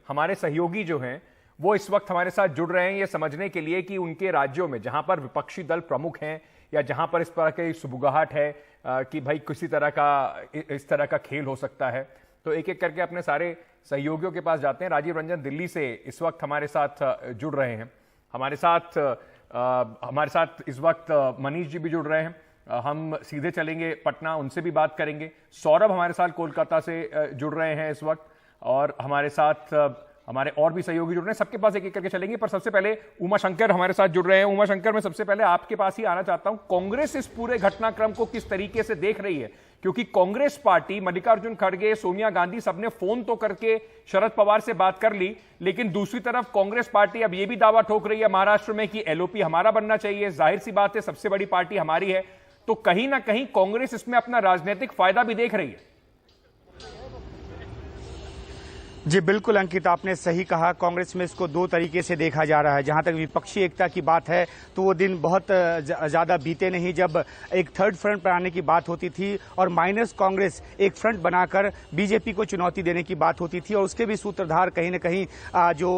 हमारे सहयोगी जो हैं वो इस वक्त हमारे साथ जुड़ रहे हैं ये समझने के लिए कि उनके राज्यों में जहां पर विपक्षी दल प्रमुख हैं या जहां पर इस तरह की सुबुगाहट है कि भाई किसी तरह का इस तरह का खेल हो सकता है, तो एक एक करके अपने सारे सहयोगियों के पास जाते हैं। राजीव रंजन दिल्ली से इस वक्त हमारे साथ जुड़ रहे हैं। हमारे साथ इस वक्त मनीष जी भी जुड़ रहे हैं। हम सीधे चलेंगे पटना, उनसे भी बात करेंगे। सौरभ हमारे साथ कोलकाता से जुड़ रहे हैं इस वक्त, और हमारे साथ हमारे और भी सहयोगी जुड़ रहे हैं। सबके पास एक एक करके चलेंगे, पर सबसे पहले उमा शंकर हमारे साथ जुड़ रहे हैं। उमा शंकर, मैं सबसे पहले आपके पास ही आना चाहता हूं, कांग्रेस इस पूरे घटनाक्रम को किस तरीके से देख रही है? क्योंकि कांग्रेस पार्टी, मल्लिकार्जुन खड़गे, सोनिया गांधी, सबने फोन तो करके शरद पवार से बात कर ली, लेकिन दूसरी तरफ कांग्रेस पार्टी अब यह भी दावा ठोक रही है महाराष्ट्र में कि एलओपी हमारा बनना चाहिए। जाहिर सी बात है, सबसे बड़ी पार्टी हमारी है, तो कहीं ना कहीं कांग्रेस इसमें अपना राजनीतिक फायदा भी देख रही है। जी बिल्कुल अंकित, आपने सही कहा। कांग्रेस में इसको दो तरीके से देखा जा रहा है। जहां तक विपक्षी एकता की बात है तो वो दिन बहुत ज्यादा बीते नहीं जब एक थर्ड फ्रंट बनाने की बात होती थी और माइनस कांग्रेस एक फ्रंट बनाकर बीजेपी को चुनौती देने की बात होती थी, और उसके भी सूत्रधार कहीं न कहीं जो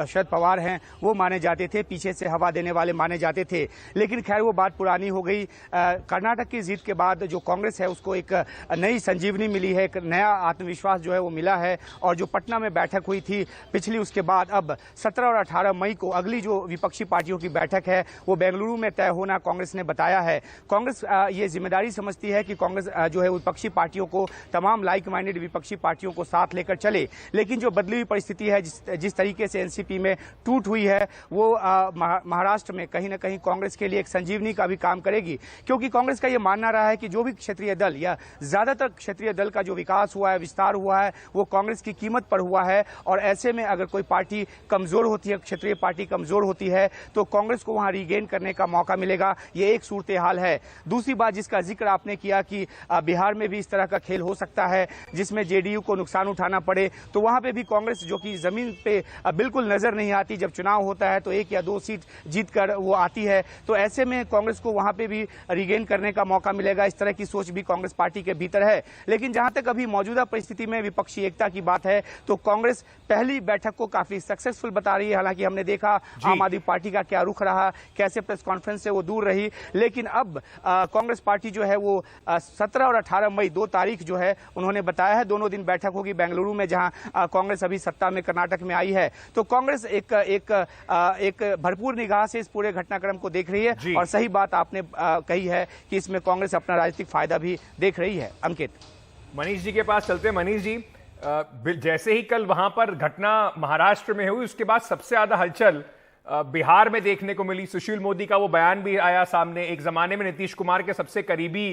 शरद पवार हैं वो माने जाते थे, पीछे से हवा देने वाले माने जाते थे। लेकिन खैर वो बात पुरानी हो गई। कर्नाटक की जीत के बाद जो कांग्रेस है उसको एक नई संजीवनी मिली है, एक नया आत्मविश्वास जो है वो मिला है। और जो पटना में बैठक हुई थी पिछली, उसके बाद अब 17 और 18 मई को अगली जो विपक्षी पार्टियों की बैठक है वो बेंगलुरु में तय होना कांग्रेस ने बताया है। कांग्रेस ये जिम्मेदारी समझती है कि कांग्रेस जो है विपक्षी पार्टियों को, तमाम लाइक माइंडेड विपक्षी पार्टियों को साथ लेकर चले। लेकिन जो बदली हुई परिस्थिति है, जिस तरीके से एनसीपी में टूट हुई है, वो महाराष्ट्र में कहीं ना कहीं कांग्रेस के लिए एक संजीवनी का भी काम करेगी। क्योंकि कांग्रेस का ये मानना रहा है कि जो भी क्षेत्रीय दल या ज्यादातर क्षेत्रीय दल का जो विकास हुआ है, विस्तार हुआ है, वो कांग्रेस की कीमत पर हुआ है। और ऐसे में अगर कोई पार्टी कमजोर होती है, क्षेत्रीय पार्टी कमजोर होती है, तो कांग्रेस को वहां रीगेन करने का मौका मिलेगा। ये एक सूरत हाल है। दूसरी बात जिसका जिक्र आपने किया कि बिहार में भी इस तरह का खेल हो सकता है जिसमें जेडीयू को नुकसान उठाना पड़े, तो वहां पे भी कांग्रेस, जो कि जमीन पे बिल्कुल नजर नहीं आती, जब चुनाव होता है तो 1 या 2 सीट जीतकर वो आती है, तो ऐसे में कांग्रेस को वहां पे भी रीगेन करने का मौका मिलेगा। इस तरह की सोच भी कांग्रेस पार्टी के भीतर है। लेकिन जहां तक अभी मौजूदा परिस्थिति में विपक्षी एकता की बात है तो कांग्रेस पहली बैठक को काफी सक्सेसफुल बता रही है। हालांकि हमने देखा आम आदमी पार्टी का क्या रुख रहा, कैसे प्रेस कॉन्फ्रेंस से वो दूर रही। लेकिन अब कांग्रेस पार्टी जो है वो 17 और 18 मई 2 तारीख जो है उन्होंने बताया है, दोनों दिन बैठक होगी बेंगलुरु में, जहां कांग्रेस अभी सत्ता में कर्नाटक में आई है। तो कांग्रेस एक भरपूर निगाह से इस पूरे घटनाक्रम को देख रही है। और सही बात आपने कही है कि इसमें कांग्रेस अपना राजनीतिक फायदा भी देख रही है। अंकित, मनीष जी के पास चलते हैं। मनीष जी, जैसे ही कल वहां पर घटना महाराष्ट्र में हुई, उसके बाद सबसे ज्यादा हलचल बिहार में देखने को मिली। सुशील मोदी का वो बयान भी आया सामने। एक जमाने में नीतीश कुमार के सबसे करीबी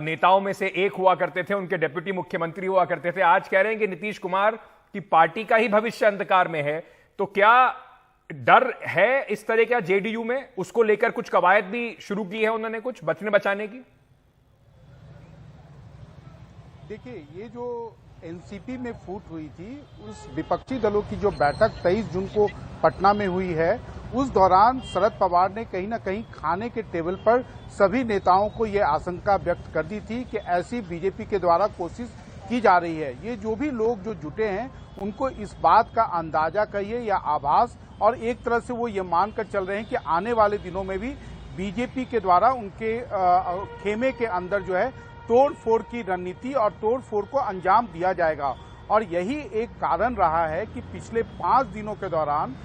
नेताओं में से एक हुआ करते थे, उनके डिप्टी मुख्यमंत्री हुआ करते थे। आज कह रहे हैं कि नीतीश कुमार की पार्टी का ही भविष्य अंधकार में है। तो क्या डर है इस तरह का जेडीयू में? उसको लेकर कुछ कवायद भी शुरू की है उन्होंने, कुछ बचने बचाने की? देखिए, ये जो एनसीपी में फूट हुई थी, उस विपक्षी दलों की जो बैठक 23 जून को पटना में हुई है, उस दौरान शरद पवार ने कहीं ना कहीं खाने के टेबल पर सभी नेताओं को ये आशंका व्यक्त कर दी थी कि ऐसी बीजेपी के द्वारा कोशिश की जा रही है। ये जो भी लोग जो जुटे हैं उनको इस बात का अंदाजा कहिए या आभास, और एक तरह से वो ये मानकर चल रहे हैं कि आने वाले दिनों में भी बीजेपी के द्वारा उनके खेमे के अंदर जो है तोड़ फोड़ की रणनीति और तोड़ फोड़ को अंजाम दिया जाएगा। और यही एक कारण रहा है कि पिछले 5 दिनों के दौरान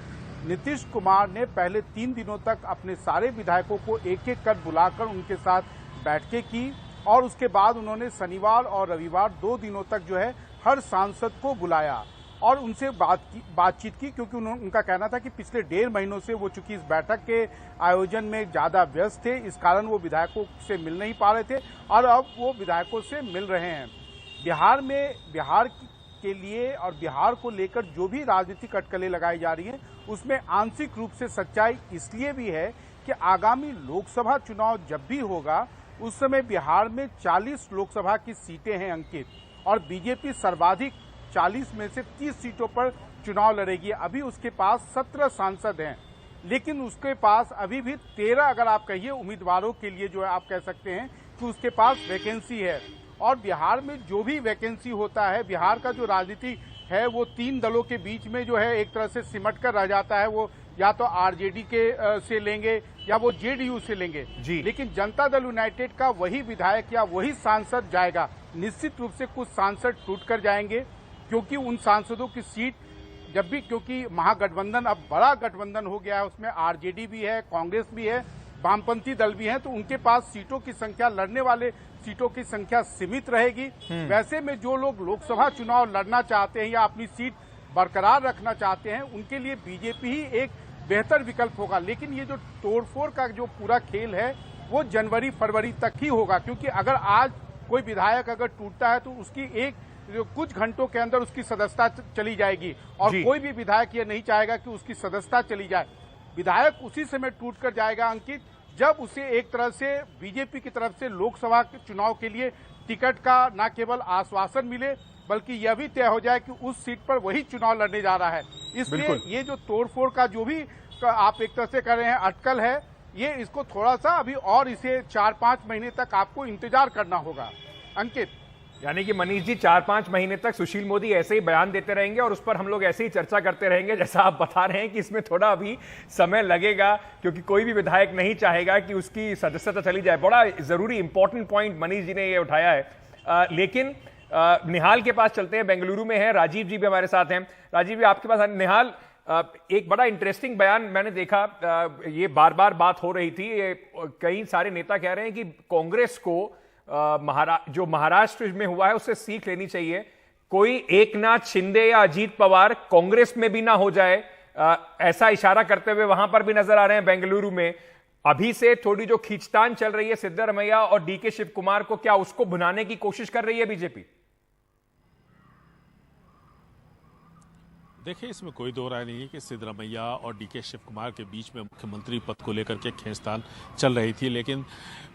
नीतीश कुमार ने पहले 3 दिनों तक अपने सारे विधायकों को एक एक कर बुलाकर उनके साथ बैठकें की, और उसके बाद उन्होंने शनिवार और रविवार 2 दिनों तक जो है हर सांसद को बुलाया और उनसे बातचीत की, क्योंकि उनका कहना था कि पिछले 1.5 महीनों से वो चूंकि इस बैठक के आयोजन में ज्यादा व्यस्त थे, इस कारण वो विधायकों से मिल नहीं पा रहे थे, और अब वो विधायकों से मिल रहे हैं। बिहार के लिए और बिहार को लेकर जो भी राजनीतिक अटकलें लगाई जा रही हैं, उसमें आंशिक रूप से सच्चाई इसलिए भी है कि आगामी लोकसभा चुनाव जब भी होगा, उस समय बिहार में 40 लोकसभा की सीटें हैं अंकित, और बीजेपी सर्वाधिक 40 में से 30 सीटों पर चुनाव लड़ेगी। अभी उसके पास 17 सांसद हैं, लेकिन उसके पास अभी भी 13, अगर आप कहिए, उम्मीदवारों के लिए जो है आप कह सकते हैं कि उसके पास वैकेंसी है। और बिहार में जो भी वैकेंसी होता है, बिहार का जो राजनीति है वो तीन दलों के बीच में जो है एक तरह से सिमट कर रह जाता है। वो या तो आरजेडी के से लेंगे या वो जेडीयू से लेंगे जी। लेकिन जनता दल यूनाइटेड का वही विधायक या वही सांसद जाएगा। निश्चित रूप से कुछ सांसद टूट कर जाएंगे क्योंकि उन सांसदों की सीट जब भी, क्योंकि महागठबंधन अब बड़ा गठबंधन हो गया है, उसमें आरजेडी भी है, कांग्रेस भी है, वामपंथी दल भी हैं, तो उनके पास सीटों की संख्या, लड़ने वाले सीटों की संख्या सीमित रहेगी। वैसे में जो लोग लोकसभा चुनाव लड़ना चाहते हैं या अपनी सीट बरकरार रखना चाहते हैं उनके लिए बीजेपी ही एक बेहतर विकल्प होगा। लेकिन ये जो तोड़फोड़ का जो पूरा खेल है वो जनवरी फरवरी तक ही होगा, क्योंकि अगर आज कोई विधायक अगर टूटता है तो उसकी एक जो कुछ घंटों के अंदर उसकी सदस्यता चली जाएगी और कोई भी विधायक ये नहीं चाहेगा कि उसकी सदस्यता चली जाए। विधायक उसी समय टूट कर जाएगा अंकित, जब उसे एक तरह से बीजेपी की तरफ से लोकसभा के चुनाव के लिए टिकट का न केवल आश्वासन मिले बल्कि यह भी तय हो जाए कि उस सीट पर वही चुनाव लड़ने जा रहा है। इसलिए ये जो तोड़फोड़ का जो भी आप एक तरह से कर रहे हैं अटकल है, ये इसको थोड़ा सा अभी और इसे 4-5 महीने तक आपको इंतजार करना होगा अंकित। यानी कि मनीष जी 4-5 महीने तक सुशील मोदी ऐसे ही बयान देते रहेंगे और उस पर हम लोग ऐसे ही चर्चा करते रहेंगे, जैसा आप बता रहे हैं कि इसमें थोड़ा अभी समय लगेगा क्योंकि कोई भी विधायक नहीं चाहेगा कि उसकी सदस्यता चली जाए। बड़ा जरूरी इंपॉर्टेंट पॉइंट मनीष जी ने ये उठाया है। लेकिन निहाल के पास चलते हैं, बेंगलुरु में है, राजीव जी भी हमारे साथ हैं। राजीव जी आपके पास। निहाल, एक बड़ा इंटरेस्टिंग बयान मैंने देखा, ये बार बार बात हो रही थी, कई सारे नेता कह रहे हैं कि कांग्रेस को जो महाराष्ट्र में हुआ है उससे सीख लेनी चाहिए। कोई एकनाथ शिंदे या अजीत पवार कांग्रेस में भी ना हो जाए, ऐसा इशारा करते हुए वहां पर भी नजर आ रहे हैं बेंगलुरु में। अभी से थोड़ी जो खींचतान चल रही है सिद्धरमैया और डीके शिव कुमार को, क्या उसको भुनाने की कोशिश कर रही है बीजेपी? देखिए, इसमें कोई दो राय नहीं है कि सिद्धरमैया और डीके शिव कुमार के बीच में मुख्यमंत्री पद को लेकर के खींचतान चल रही थी, लेकिन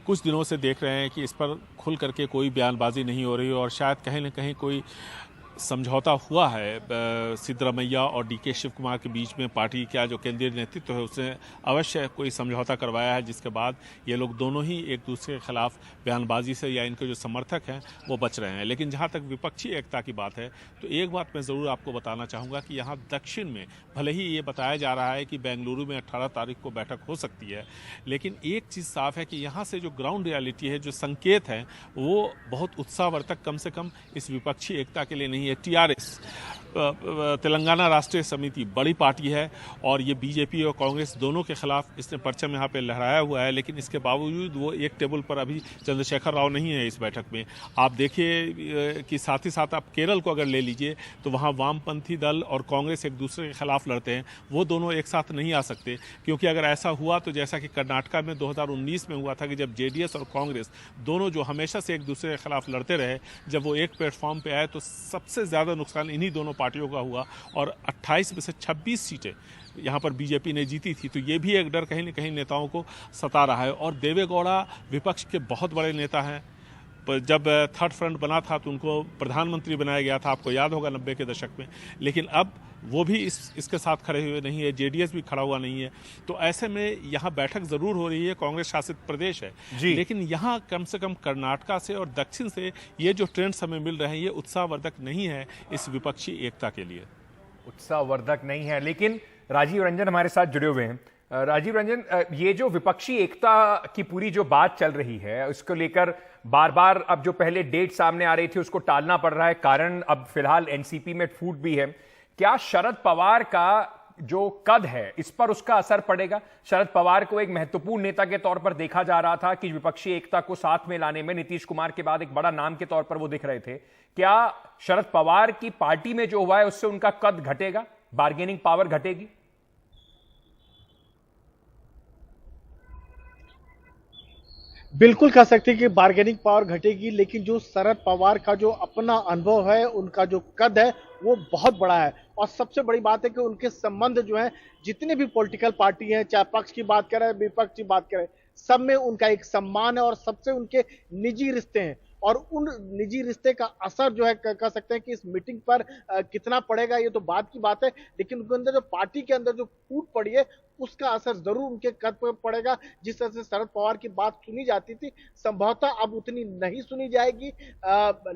कुछ दिनों से देख रहे हैं कि इस पर खुल करके कोई बयानबाजी नहीं हो रही और शायद कहीं ना कहीं कोई समझौता हुआ है सिद्धरमैया और डीके शिव कुमार के बीच में। पार्टी का जो केंद्रीय नेतृत्व है उसने अवश्य कोई समझौता करवाया है, जिसके बाद ये लोग दोनों ही एक दूसरे के खिलाफ बयानबाजी से या इनके जो समर्थक हैं वो बच रहे हैं। लेकिन जहाँ तक विपक्षी एकता की बात है तो एक बात मैं ज़रूर आपको बताना चाहूँगा कि यहाँ दक्षिण में भले ही ये बताया जा रहा है कि बेंगलुरु में 18 तारीख को बैठक हो सकती है, लेकिन एक चीज़ साफ है कि यहाँ से जो ग्राउंड रियलिटी है, जो संकेत हैं, वो बहुत उत्साहवर्धक कम से कम इस विपक्षी एकता के लिए नहीं। टीआरएस तेलंगाना राष्ट्रीय समिति बड़ी पार्टी है और ये बीजेपी और कांग्रेस दोनों के खिलाफ इसने परचम यहाँ पे लहराया हुआ है, लेकिन इसके बावजूद वो एक टेबल पर अभी चंद्रशेखर राव नहीं है इस बैठक में। आप देखिए कि साथ ही साथ आप केरल को अगर ले लीजिए तो वहाँ वामपंथी दल और कांग्रेस एक दूसरे के खिलाफ लड़ते हैं, वो दोनों एक साथ नहीं आ सकते, क्योंकि अगर ऐसा हुआ तो जैसा कि कर्नाटका में 2019 में हुआ था कि जब जेडीएस और कांग्रेस दोनों जो हमेशा से एक दूसरे के खिलाफ लड़ते रहे, जब वो एक प्लेटफॉर्म पर आए तो सबसे ज़्यादा नुकसान इन्हीं दोनों पार्टियों का हुआ और 28 में से 26 सीटें यहाँ पर बीजेपी ने जीती थी। तो ये भी एक डर कहीं न कहीं नेताओं को सता रहा है। और देवेगौड़ा विपक्ष के बहुत बड़े नेता हैं। जब थर्ड फ्रंट बना था तो उनको प्रधानमंत्री बनाया गया था, आपको याद होगा 90 के दशक में, लेकिन अब वो भी इसके साथ खड़े हुए नहीं है, जेडीएस भी खड़ा हुआ नहीं है। तो ऐसे में यहाँ बैठक जरूर हो रही है, कांग्रेस शासित प्रदेश है, लेकिन यहाँ कम से कम कर्नाटका से और दक्षिण से ये जो ट्रेंड्स हमें मिल रहे हैं ये उत्साहवर्धक नहीं है इस विपक्षी एकता के लिए। उत्साहवर्धक नहीं है। लेकिन राजीव रंजन हमारे साथ जुड़े हुए हैं। राजीव रंजन, ये जो विपक्षी एकता की पूरी जो बात चल रही है उसको लेकर बार बार अब जो पहले डेट सामने आ रही थी उसको टालना पड़ रहा है, कारण अब फिलहाल एनसीपी में फूट भी है। क्या शरद पवार का जो कद है इस पर उसका असर पड़ेगा? शरद पवार को एक महत्वपूर्ण नेता के तौर पर देखा जा रहा था कि विपक्षी एकता को साथ में लाने में नीतीश कुमार के बाद एक बड़ा नाम के तौर पर वो दिख रहे थे। क्या शरद पवार की पार्टी में जो हुआ है उससे उनका कद घटेगा, बार्गेनिंग पावर घटेगी? बिल्कुल कह सकते हैं कि बार्गेनिंग पावर घटेगी, लेकिन जो शरद पवार का जो अपना अनुभव है, उनका जो कद है वो बहुत बड़ा है। और सबसे बड़ी बात है कि उनके संबंध जो है जितने भी पॉलिटिकल पार्टी हैं, चाहे पक्ष की बात करें विपक्ष की बात करें, सब में उनका एक सम्मान है और सबसे उनके निजी रिश्ते हैं। और उन निजी रिश्ते का असर जो है कह सकते हैं कि इस मीटिंग पर कितना पड़ेगा ये तो बात की बात है, लेकिन उनके अंदर जो पार्टी के अंदर जो फूट पड़ी है उसका असर जरूर उनके कद पर पड़ेगा। जिस तरह से शरद पवार की बात सुनी जाती थी संभवतः अब उतनी नहीं सुनी जाएगी,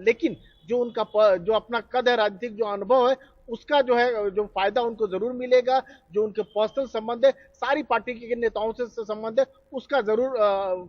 लेकिन जो उनका जो अपना कद है, राजनीतिक जो अनुभव है, उसका जो है जो फायदा उनको जरूर मिलेगा। जो उनके पर्सनल संबंध है, सारी पार्टी के नेताओं से संबंध है, उसका जरूर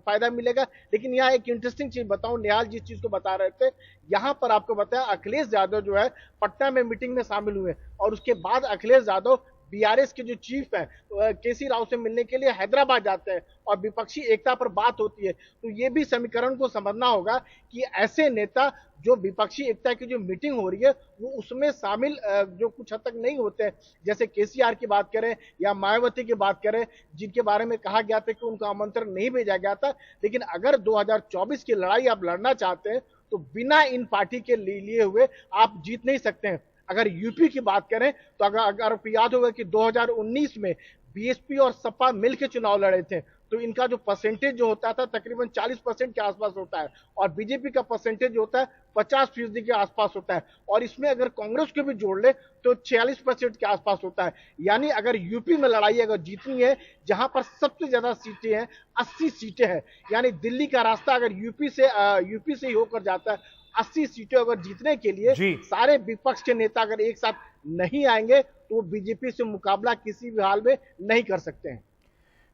फायदा मिलेगा। लेकिन यहाँ एक इंटरेस्टिंग चीज बताऊं, निहाल जिस चीज को बता रहे थे, यहाँ पर आपको बताया अखिलेश यादव जो है पटना में मीटिंग में शामिल हुए और उसके बाद अखिलेश यादव बीआरएस के जो चीफ है केसी राव से मिलने के लिए हैदराबाद जाते हैं और विपक्षी एकता पर बात होती है। तो ये भी समीकरण को समझना होगा कि ऐसे नेता जो विपक्षी एकता की जो मीटिंग हो रही है वो उसमें शामिल जो कुछ हद तक नहीं होते हैं, जैसे केसीआर की बात करें या मायावती की बात करें, जिनके बारे में कहा गया था कि उनका आमंत्रण नहीं भेजा गया था। लेकिन अगर 2024 की लड़ाई आप लड़ना चाहते हैं तो बिना इन पार्टी के लिए हुए आप जीत नहीं सकते हैं। अगर यूपी की बात करें तो अगर याद होगा कि 2019 में बीएसपी और सपा मिलकर चुनाव लड़े थे, तो इनका जो परसेंटेज जो होता था तकरीबन 40% के आसपास होता है और बीजेपी का परसेंटेज जो होता है 50% के आसपास होता है और इसमें अगर कांग्रेस को भी जोड़ ले तो 46% के आसपास होता है। यानी अगर यूपी में लड़ाई अगर जीतनी है, जहां पर सबसे ज्यादा सीटें हैं 80 सीटें हैं, यानी दिल्ली का रास्ता अगर यूपी से ही होकर जाता है, 80 सीटें अगर जीतने के लिए सारे विपक्ष के नेता अगर एक साथ नहीं आएंगे तो बीजेपी से मुकाबला किसी भी हाल में नहीं कर सकते हैं।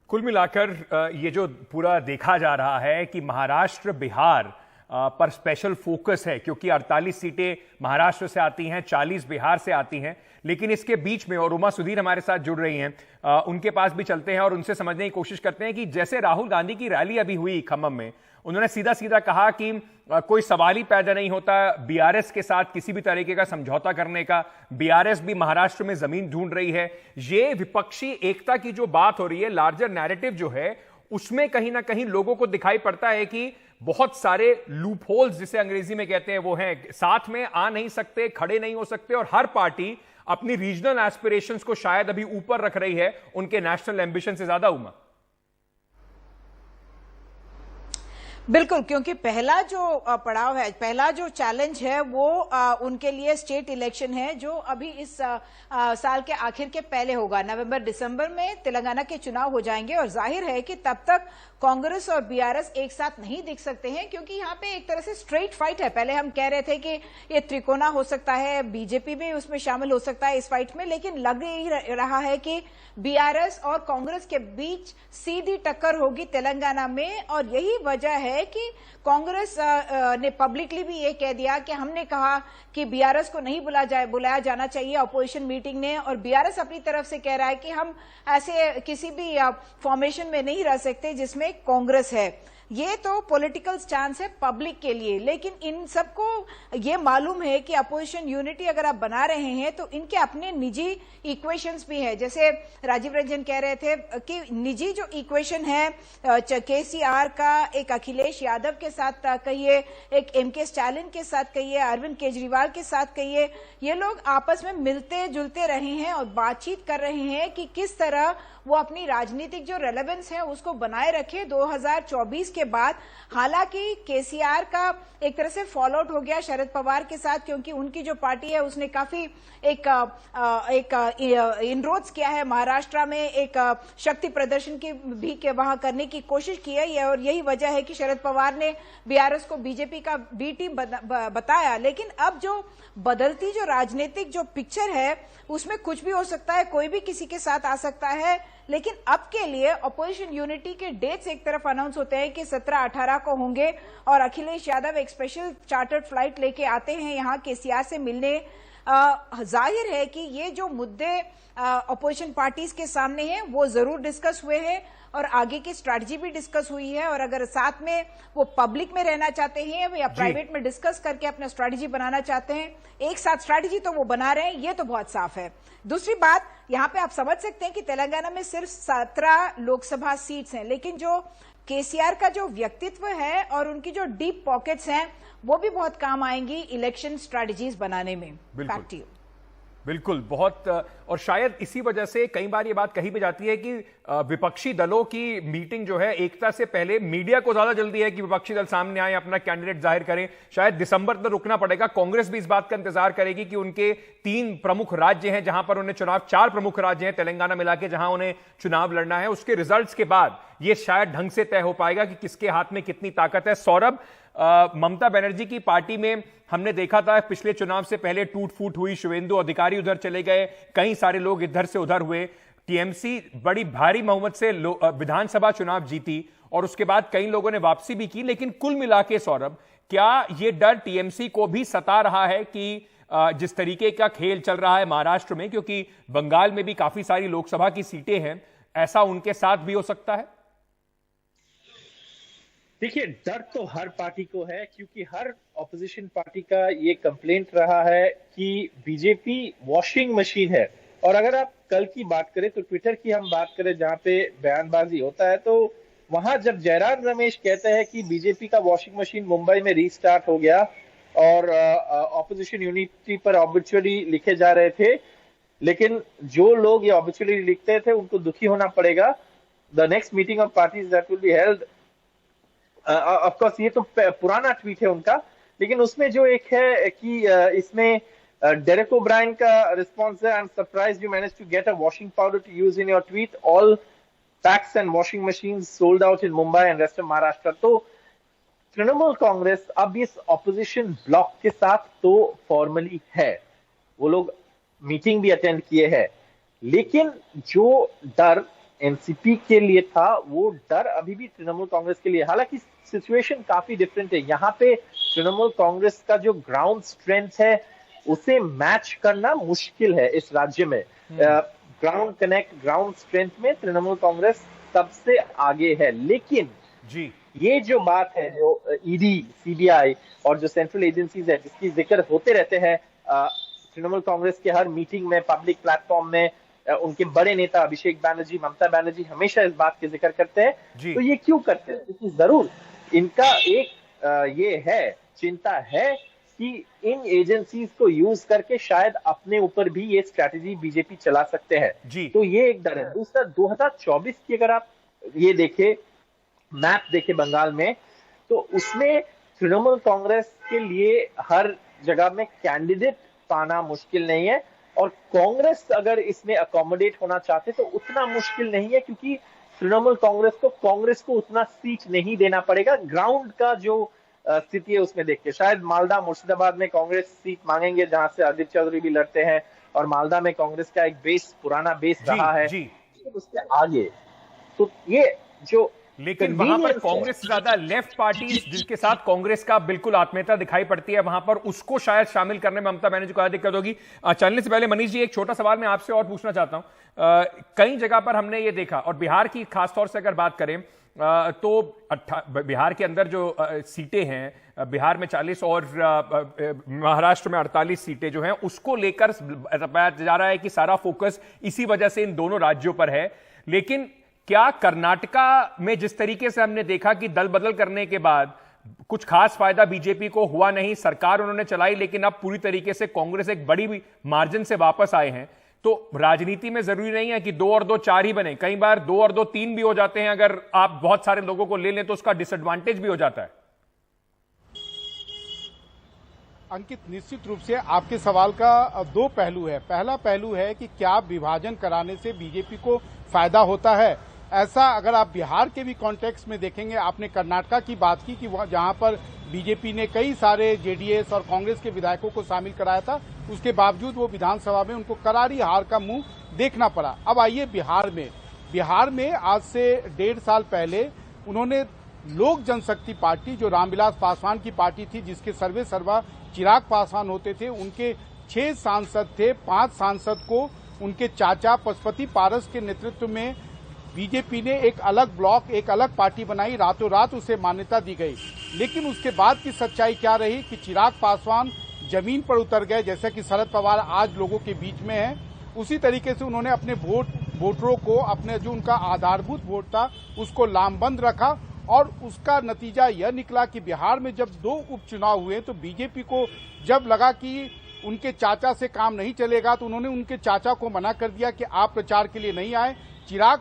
कुल मिलाकर ये जो पूरा देखा जा रहा है कि महाराष्ट्र बिहार पर स्पेशल फोकस है, क्योंकि 48 सीटें महाराष्ट्र से आती हैं, 40 बिहार से आती हैं। लेकिन इसके बीच में, और उमा सुधीर हमारे साथ जुड़ रही हैं, उनके पास भी चलते हैं और उनसे समझने की कोशिश करते हैं कि जैसे राहुल गांधी की रैली अभी हुई खम्मम में, उन्होंने सीधा सीधा कहा कि कोई सवाल ही पैदा नहीं होता बीआरएस के साथ किसी भी तरीके का समझौता करने का, बीआरएस भी महाराष्ट्र में जमीन ढूंढ रही है। ये विपक्षी एकता की जो बात हो रही है, लार्जर नैरेटिव जो है, उसमें कहीं ना कहीं लोगों को दिखाई पड़ता है कि बहुत सारे लूप होल्स जिसे अंग्रेजी में कहते हैं वो हैं, साथ में आ नहीं सकते, खड़े नहीं हो सकते, और हर पार्टी अपनी रीजनल एस्पिरेशंस को शायद अभी ऊपर रख रही है उनके नेशनल एम्बिशन से ज्यादा। उमा, बिल्कुल, क्योंकि पहला जो पड़ाव है, पहला जो चैलेंज है वो उनके लिए स्टेट इलेक्शन है, जो अभी इस साल के आखिर के पहले होगा। नवंबर दिसंबर में तेलंगाना के चुनाव हो जाएंगे और जाहिर है कि तब तक कांग्रेस और बीआरएस एक साथ नहीं दिख सकते हैं, क्योंकि यहाँ पे एक तरह से स्ट्रेट फाइट है। पहले हम कह रहे थे कि ये त्रिकोणा हो सकता है, बीजेपी भी उसमें शामिल हो सकता है इस फाइट में, लेकिन लग ही रहा है कि बीआरएस और कांग्रेस के बीच सीधी टक्कर होगी तेलंगाना में। और यही वजह है कि कांग्रेस ने पब्लिकली भी ये कह दिया कि हमने कहा कि बीआरएस को नहीं बुलाया जाना चाहिए अपोजिशन मीटिंग ने, और बीआरएस अपनी तरफ से कह रहा है कि हम ऐसे किसी भी फॉर्मेशन में नहीं रह सकते जिसमें कांग्रेस है। ये तो पॉलिटिकल स्टैंड है पब्लिक के लिए, लेकिन इन सबको ये मालूम है कि अपोजिशन यूनिटी अगर आप बना रहे हैं तो इनके अपने निजी इक्वेशंस भी है। जैसे राजीव रंजन कह रहे थे कि निजी जो इक्वेशन है केसीआर का, एक अखिलेश यादव के साथ कहिए, एक एमके स्टालिन के साथ कहिए, अरविंद केजरीवाल के साथ कहिए, ये लोग आपस में मिलते जुलते रहे हैं और बातचीत कर रहे हैं कि किस तरह वो अपनी राजनीतिक जो रेलेवेंस है उसको बनाए रखे 2024 के बाद। हालांकि केसीआर का एक तरह से फॉल आउट हो गया शरद पवार के साथ, क्योंकि उनकी जो पार्टी है उसने काफी एक इनरोड्स किया है महाराष्ट्र में, एक शक्ति प्रदर्शन की भी के वहां करने की कोशिश की है, और यही वजह है कि शरद पवार ने बीआरएस को बीजेपी का बी टीम बताया। लेकिन अब जो बदलती जो राजनीतिक जो पिक्चर है उसमें कुछ भी हो सकता है, कोई भी किसी के साथ आ सकता है। लेकिन अब के लिए अपोजिशन यूनिटी के डेट्स एक तरफ अनाउंस होते हैं कि 17-18 को होंगे और अखिलेश यादव एक स्पेशल चार्टर्ड फ्लाइट लेके आते हैं यहाँ केसीआर से मिलने। जाहिर है कि ये जो मुद्दे अपोजिशन पार्टीज के सामने हैं वो जरूर डिस्कस हुए हैं और आगे की स्ट्रैटेजी भी डिस्कस हुई है, और अगर साथ में वो पब्लिक में रहना चाहते हैं या प्राइवेट में डिस्कस करके अपना स्ट्रैटेजी बनाना चाहते हैं, एक साथ स्ट्रैटेजी तो वो बना रहे हैं, ये तो बहुत साफ है। दूसरी बात, यहाँ पे आप समझ सकते हैं कि तेलंगाना में सिर्फ 17 लोकसभा सीट्स हैं, लेकिन जो केसीआर का जो व्यक्तित्व है और उनकी जो डीप पॉकेट्स हैं वो भी बहुत काम आएंगी इलेक्शन स्ट्रैटेजीज बनाने में। बिल्कुल, बहुत, और शायद इसी वजह से कई बार ये बात कही भी जाती है कि विपक्षी दलों की मीटिंग जो है एकता से पहले मीडिया को ज्यादा जल्दी है कि विपक्षी दल सामने आए, अपना कैंडिडेट जाहिर करें। शायद दिसंबर तक रुकना पड़ेगा। कांग्रेस भी इस बात का इंतजार करेगी कि उनके 3 प्रमुख राज्य हैं जहां पर उन्हें चुनाव, 4 प्रमुख राज्य हैं तेलंगाना मिला के जहां उन्हें चुनाव लड़ना है, उसके रिजल्ट्स के बाद ये शायद ढंग से तय हो पाएगा कि किसके हाथ में कितनी ताकत है। सौरभ, ममता बनर्जी की पार्टी में हमने देखा था पिछले चुनाव से पहले टूट फूट हुई, शुवेंदु अधिकारी उधर चले गए, कई सारे लोग इधर से उधर हुए, टीएमसी बड़ी भारी बहुमत से विधानसभा चुनाव जीती और उसके बाद कई लोगों ने वापसी भी की। लेकिन कुल मिला के सौरभ, क्या यह डर टीएमसी को भी सता रहा है कि जिस तरीके का खेल चल रहा है महाराष्ट्र में, क्योंकि बंगाल में भी काफी सारी लोकसभा की सीटें हैं, ऐसा उनके साथ भी हो सकता है? देखिए, डर तो हर पार्टी को है, क्योंकि हर ऑपोजिशन पार्टी का ये कंप्लेंट रहा है कि बीजेपी वॉशिंग मशीन है। और अगर आप कल की बात करें तो ट्विटर की हम बात करें जहां पे बयानबाजी होता है, तो वहां जब जयराम रमेश कहते हैं कि बीजेपी का वॉशिंग मशीन मुंबई में रीस्टार्ट हो गया और ऑपोजिशन यूनिटी पर ऑब्ituary लिखे जा रहे थे, लेकिन जो लोग ये ऑब्ituary लिखते थे उनको दुखी होना पड़ेगा। The next meeting of parties that will be held, of course ये तो पुराना ट्वीट है उनका, लेकिन उसमें जो एक है कि इसमें डेरेक ओब्रायन का रिस्पॉन्स है, I am surprised you manage to get a washing powder to use in your tweet, all packs and washing machine sold out in Mumbai and rest of Maharashtra. तो तृणमूल कांग्रेस अब इस ऑपोजिशन ब्लॉक के साथ तो formally है, वो लोग मीटिंग भी अटेंड किए हैं, लेकिन जो डर एनसीपी के लिए था वो डर अभी भी तृणमूल कांग्रेस के लिए। हालांकि सिचुएशन काफी डिफरेंट है, यहाँ पे तृणमूल कांग्रेस का जो ग्राउंड स्ट्रेंथ है उसे मैच करना मुश्किल है इस राज्य में। ग्राउंड कनेक्ट, ग्राउंड स्ट्रेंथ में तृणमूल कांग्रेस सबसे आगे है। लेकिन जी, ये जो बात है, जो ईडी, सीबीआई और जो सेंट्रल एजेंसीज है जिसकी जिक्र होते रहते हैं तृणमूल कांग्रेस के हर मीटिंग में, पब्लिक प्लेटफॉर्म में, उनके बड़े नेता अभिषेक बैनर्जी, ममता बनर्जी हमेशा इस बात की जिक्र करते हैं। तो ये क्यों करते हैं? क्योंकि जरूर इनका एक ये है, चिंता है कि इन एजेंसीज को यूज करके शायद अपने ऊपर भी ये स्ट्रैटेजी बीजेपी चला सकते हैं। तो ये एक डर है। दूसरा, 2024 की अगर आप ये देखे, मैप देखे बंगाल में, तो उसमें तृणमूल कांग्रेस के लिए हर जगह में कैंडिडेट पाना मुश्किल नहीं है, और कांग्रेस अगर इसमें अकोमोडेट होना चाहते तो उतना मुश्किल नहीं है, क्योंकि तृणमूल कांग्रेस को उतना सीट नहीं देना पड़ेगा। ग्राउंड का जो स्थिति है उसमें देख के शायद मालदा, मुर्शिदाबाद में कांग्रेस सीट मांगेंगे जहां से अदित चौधरी भी लड़ते हैं, और मालदा में कांग्रेस का एक बेस, पुराना बेस रहा है। उसके आगे तो ये जो, लेकिन वहां पर कांग्रेस से ज्यादा लेफ्ट पार्टी जिसके साथ कांग्रेस का बिल्कुल आत्मीयता दिखाई पड़ती है, वहां पर उसको शायद शामिल करने में ममता बनर्जी को दिक्कत होगी। चलने से पहले मनीष जी, एक छोटा सवाल मैं आपसे और पूछना चाहता हूं। कई जगह पर हमने ये देखा, और बिहार की खासतौर से अगर बात करें तो बिहार के अंदर जो सीटें हैं, बिहार में 40 और महाराष्ट्र में 48 सीटें जो हैं, उसको लेकर बताया जा रहा है कि सारा फोकस इसी वजह से इन दोनों राज्यों पर है। लेकिन क्या कर्नाटका में जिस तरीके से हमने देखा कि दल बदल करने के बाद कुछ खास फायदा बीजेपी को हुआ नहीं, सरकार उन्होंने चलाई, लेकिन अब पूरी तरीके से कांग्रेस एक बड़ी मार्जिन से वापस आए हैं। तो राजनीति में जरूरी नहीं है कि 2 और 2 4 ही बने, कई बार 2 और 2 3 भी हो जाते हैं। अगर आप बहुत सारे लोगों को ले लें तो उसका डिसएडवांटेज भी हो जाता है। अंकित, निश्चित रूप से आपके सवाल का 2 पहलू है। पहला पहलू है कि क्या विभाजन कराने से बीजेपी को फायदा होता है। ऐसा अगर आप बिहार के भी कॉन्टेक्स्ट में देखेंगे, आपने कर्नाटका की बात की कि जहां पर बीजेपी ने कई सारे जेडीएस और कांग्रेस के विधायकों को शामिल कराया था, उसके बावजूद वो विधानसभा में उनको करारी हार का मुंह देखना पड़ा। अब आइए बिहार में आज से 1.5 साल पहले उन्होंने लोक जनशक्ति पार्टी, जो रामविलास पासवान की पार्टी थी, जिसके सर्वे सर्वा चिराग पासवान होते थे, उनके 6 सांसद थे, 5 सांसद को उनके चाचा पशुपति पारस के नेतृत्व में बीजेपी ने एक अलग ब्लॉक, एक अलग पार्टी बनाई, रातों रात उसे मान्यता दी गई। लेकिन उसके बाद की सच्चाई क्या रही कि चिराग पासवान जमीन पर उतर गए। जैसा कि शरद पवार आज लोगों के बीच में है, उसी तरीके से उन्होंने अपने वोटरों को, अपने जो उनका आधारभूत वोट था उसको लामबंद रखा, और उसका नतीजा यह निकला कि बिहार में जब 2 उपचुनाव हुए तो बीजेपी को जब लगा कि उनके चाचा से काम नहीं चलेगा, तो उन्होंने उनके चाचा को मना कर दिया कि आप प्रचार के लिए नहीं आए। चिराग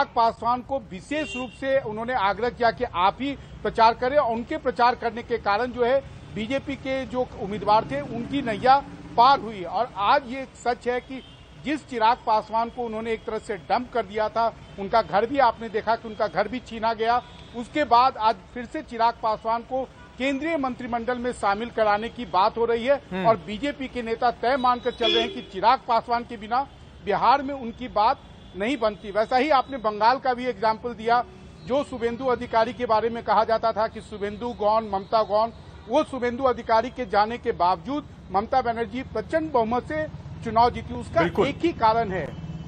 पासवान को विशेष रूप से उन्होंने आग्रह किया कि आप ही प्रचार करें, और उनके प्रचार करने के कारण जो है बीजेपी के जो उम्मीदवार थे उनकी नैया पार हुई। और आज ये सच है कि जिस चिराग पासवान को उन्होंने एक तरह से डंप कर दिया था, उनका घर भी आपने देखा कि उनका घर भी छीना गया। उसके बाद आज फिर से चिराग पासवान को केंद्रीय मंत्रिमंडल में शामिल कराने की बात हो रही है और बीजेपी के नेता तय मानकर चल रहे हैं कि चिराग पासवान के बिना बिहार में उनकी बात नहीं बनती। वैसा ही आपने बंगाल का भी एग्जाम्पल दिया, जो शुभेंदु अधिकारी के बारे में कहा जाता था कि शुभेंदु गौन, ममता गौन, वो शुभेंदु अधिकारी के जाने के बावजूद ममता बनर्जी प्रचंड बहुमत से चुनाव जीती। उसका एक ही कारण है,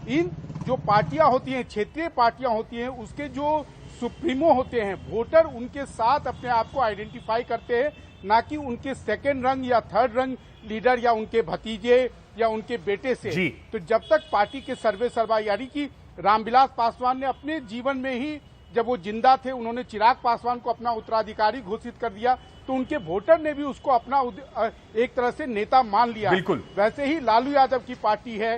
इन जो पार्टियां होती हैं, क्षेत्रीय पार्टियां होती हैं, उसके जो सुप्रीमो होते हैं, वोटर उनके साथ अपने आप को आइडेंटिफाई करते हैं, ना कि उनके सेकेंड रंग या थर्ड रंग लीडर या उनके भतीजे या उनके बेटे से। तो जब तक पार्टी के सर्वे सर्वा, यानी कि रामविलास पासवान ने अपने जीवन में ही, जब वो जिंदा थे, उन्होंने चिराग पासवान को अपना उत्तराधिकारी घोषित कर दिया, तो उनके वोटर ने भी उसको अपना एक तरह से नेता मान लिया। बिल्कुल। वैसे ही लालू यादव की पार्टी है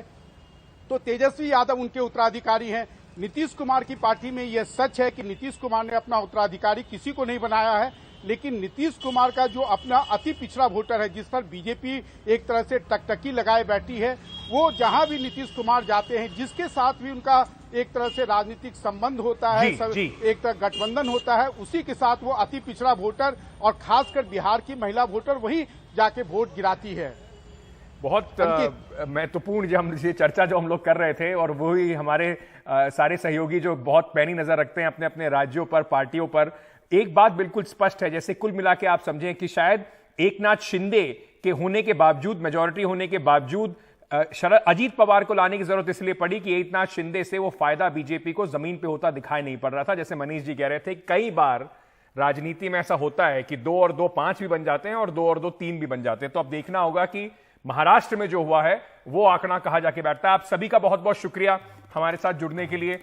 तो तेजस्वी यादव उनके उत्तराधिकारी हैं। नीतीश कुमार की पार्टी में यह सच है कि नीतीश कुमार ने अपना उत्तराधिकारी किसी को नहीं बनाया है, लेकिन नीतीश कुमार का जो अपना अति पिछड़ा वोटर है, जिस पर बीजेपी एक तरह से टकटकी लगाए बैठी है, वो जहां भी नीतीश कुमार जाते हैं, जिसके साथ भी उनका एक तरह से राजनीतिक संबंध होता है, एक तरह गठबंधन होता है, उसी के साथ वो अति पिछड़ा वोटर और खासकर बिहार की महिला वोटर वही जाके वोट गिराती है। बहुत महत्वपूर्ण हम ये चर्चा जो हम लोग कर रहे थे, और वही हमारे सारे सहयोगी जो बहुत पैनी नजर रखते हैं अपने अपने राज्यों पर, पार्टियों पर। एक बात बिल्कुल स्पष्ट है, जैसे कुल मिला के आप समझें कि शायद एकनाथ शिंदे के होने के बावजूद, मेजॉरिटी होने के बावजूद, अजीत पवार को लाने की जरूरत इसलिए पड़ी कि एकनाथ शिंदे से वो फायदा बीजेपी को जमीन पे होता दिखाई नहीं पड़ रहा था। जैसे मनीष जी कह रहे थे, कई बार राजनीति में ऐसा होता है कि 2 और 2 5 भी बन जाते हैं और 2 और 2 3 भी बन जाते हैं। तो अब देखना होगा कि महाराष्ट्र में जो हुआ है वो आंकड़ा कहां जाके बैठता है। आप सभी का बहुत बहुत शुक्रिया हमारे साथ जुड़ने के लिए।